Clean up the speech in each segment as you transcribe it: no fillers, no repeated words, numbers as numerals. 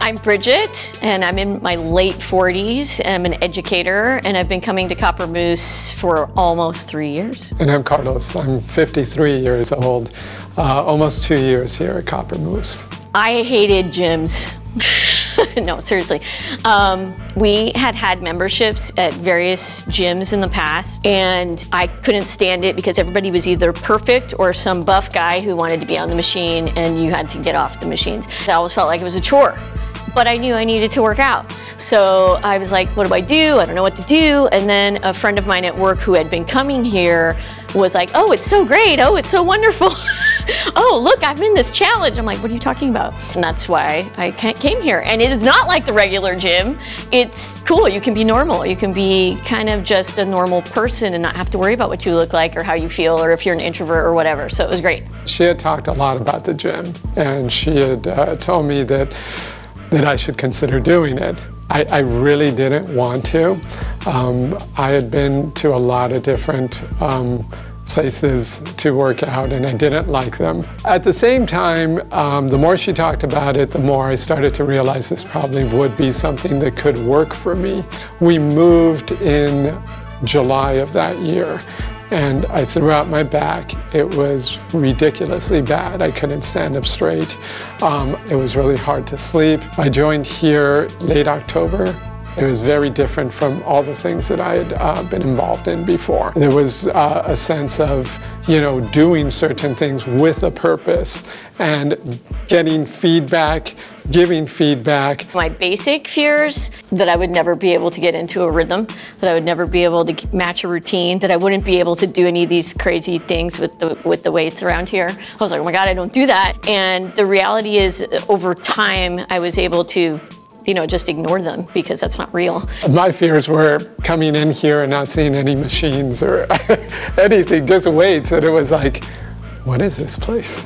I'm Bridget, and I'm in my late 40s, and I'm an educator, and I've been coming to Copper Moose for almost 3 years. And I'm Carlos. I'm 53 years old, almost 2 years here at Copper Moose. I hated gyms. No, seriously. We had memberships at various gyms in the past, and I couldn't stand it because everybody was either perfect or some buff guy who wanted to be on the machine, and you had to get off the machines. I always felt like it was a chore. But I knew I needed to work out. So I was like, what do? I don't know what to do. And then a friend of mine at work who had been coming here was like, oh, it's so great. Oh, it's so wonderful. Oh, look, I'm in this challenge. I'm like, what are you talking about? And that's why I came here. And it is not like the regular gym. It's cool. You can be normal. You can be kind of just a normal person and not have to worry about what you look like or how you feel or if you're an introvert or whatever. So it was great. She had talked a lot about the gym, and she had told me that I should consider doing it. I really didn't want to. I had been to a lot of different places to work out, and I didn't like them. At the same time, the more she talked about it, the more I started to realize this probably would be something that could work for me. We moved in July of that year, and I threw out my back. It was ridiculously bad. I couldn't stand up straight. It was really hard to sleep. I joined here late October. It was very different from all the things that I had been involved in before. There was a sense of, doing certain things with a purpose and getting feedback, giving feedback. My basic fears, that I would never be able to get into a rhythm, that I would never be able to match a routine, that I wouldn't be able to do any of these crazy things with the weights around here. I was like, oh my God, I don't do that. And the reality is, over time, I was able to just ignore them because that's not real. My fears were coming in here and not seeing any machines or anything, just weights. And it was like, what is this place?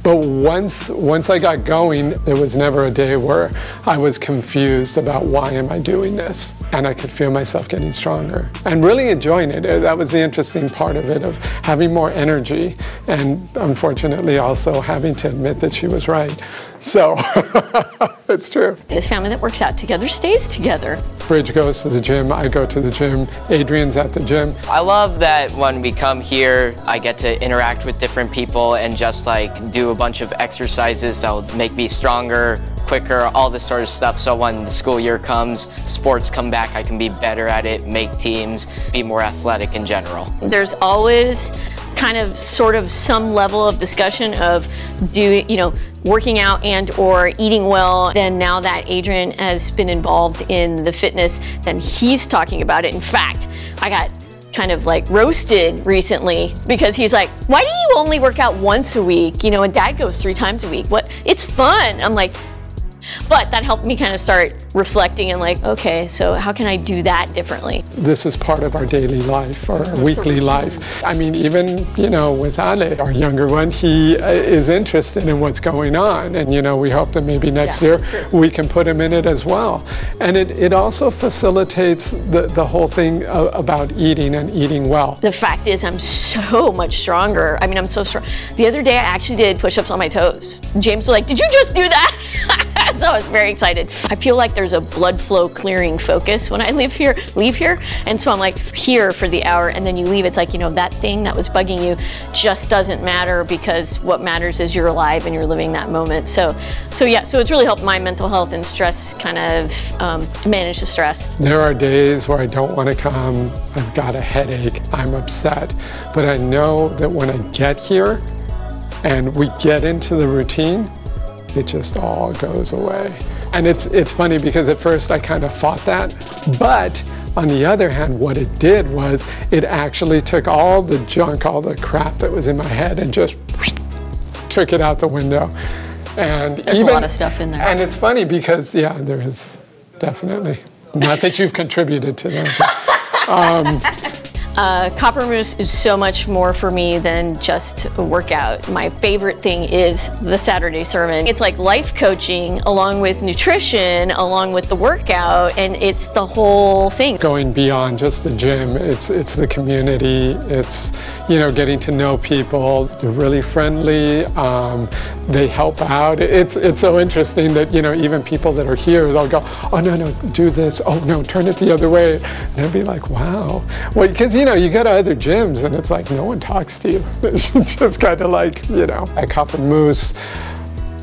But once I got going, there was never a day where I was confused about why am I doing this? And I could feel myself getting stronger and really enjoying it. That was the interesting part of it, of having more energy, and unfortunately also having to admit that she was right. So, it's true. This family that works out together stays together. Bridge goes to the gym, I go to the gym, Adrian's at the gym. I love that when we come here, I get to interact with different people and just do a bunch of exercises that will make me stronger, quicker, all this sort of stuff. So when the school year comes, sports come back, I can be better at it, make teams, be more athletic in general. There's always kind of sort of some level of discussion of working out and or eating well. Then now that Adrian has been involved in the fitness, then he's talking about it. In fact, I got kind of roasted recently because he's like, why do you only work out once a week? And Dad goes 3 times a week. What? It's fun. I'm like, but that helped me kind of start reflecting and okay, so how can I do that differently? This is part of our daily life, our weekly life. I mean, even, with Ale, our younger one, he is interested in what's going on. And, we hope that maybe next year we can put him in it as well. And it also facilitates the whole thing about eating and eating well. The fact is, I'm so much stronger. I mean, I'm so strong. The other day, I actually did push-ups on my toes. James was like, did you just do that? So I was very excited. I feel like there's a blood flow clearing focus when I leave here. And so I'm here for the hour, and then you leave. It's that thing that was bugging you just doesn't matter, because what matters is you're alive and you're living that moment. So it's really helped my mental health and stress kind of manage the stress. There are days where I don't want to come. I've got a headache. I'm upset. But I know that when I get here and we get into the routine, it just all goes away. And it's funny because at first I kind of fought that, but on the other hand, what it did was it actually took all the junk, all the crap that was in my head and just took it out the window. And there's a lot of stuff in there. And it's funny because, yeah, there is definitely. Not that you've contributed to that. Copper Moose is so much more for me than just a workout. My favorite thing is the Saturday sermon. It's like life coaching along with nutrition, along with the workout, and it's the whole thing. Going beyond just the gym, it's the community, it's getting to know people. They're really friendly. they help out. It's so interesting that, you know, even people that are here, they'll go, oh, no, do this. Oh, no, turn it the other way. And I'd be like, wow. Well, because, you know, you go to other gyms and it's like no one talks to you. It's just kind of like, you know, at Copper Moose,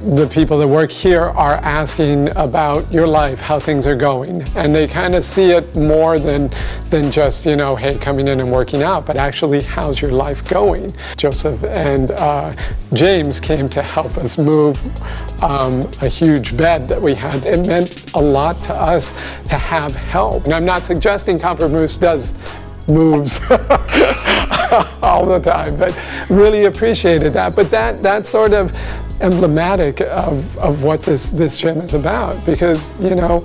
the people that work here are asking about your life, how things are going. And they kind of see it more than just, you know, hey, coming in and working out, but actually, how's your life going? Joseph and James came to help us move a huge bed that we had. It meant a lot to us to have help. And I'm not suggesting Copper Moose does moves all the time, but really appreciated that. But that's sort of emblematic of what this gym is about, because, you know,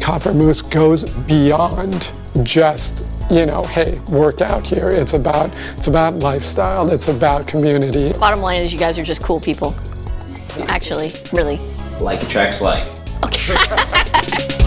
Copper Moose goes beyond just, you know, hey, work out here. It's about lifestyle. It's about community. Bottom line is you guys are just cool people. Actually, really. Like attracts like. Okay.